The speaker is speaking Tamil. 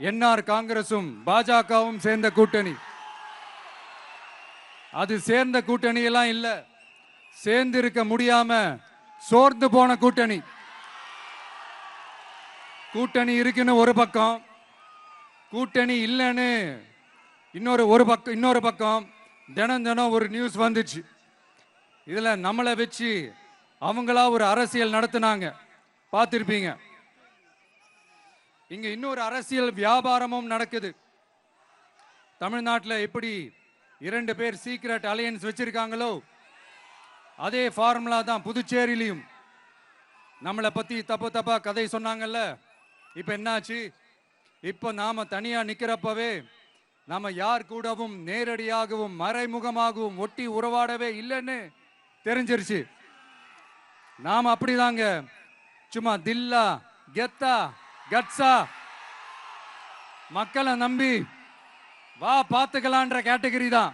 என்ஆர் காங்கிரசும் பாஜகவும் சேர்ந்த கூட்டணி. அது சேர்ந்த கூட்டணி எல்லாம் இல்ல, சேர்ந்து இருக்க முடியாம சோர்ந்து போன கூட்டணி. கூட்டணி இருக்குன்னு ஒரு பக்கம், கூட்டணி இல்லைன்னு இன்னொரு பக்கம் தினம் தினம் ஒரு நியூஸ் வந்துச்சு. இதுல நம்மளை வச்சு அவங்களா ஒரு அரசியல் நடத்தினாங்க, பார்த்திருப்பீங்க. இங்க இன்னொரு அரசியல் வியாபாரமும் நடக்குது. தமிழ்நாட்டில் எப்படி 2 பேர் சீக்ரெட் அலையன்ஸ் வச்சிருக்காங்களோ அதே ஃபார்முலா தான் புதுச்சேரியிலையும். நம்மளை பத்தி தப்பா கதை சொன்னாங்கல்ல, இப்ப என்னாச்சு? இப்ப நாம தனியா நிக்கிறப்பவே நாம யார் கூடவும் நேரடியாகவும் மறைமுகமாகவும் ஒட்டி உறவாடவே இல்லைன்னு தெரிஞ்சிருச்சு. நாம அப்படிதாங்க, சும்மா தில்லா கெத்தா கட்ஸா மக்களை நம்பி வா பார்த்துக்கலான்ற கேட்டகரி தான்.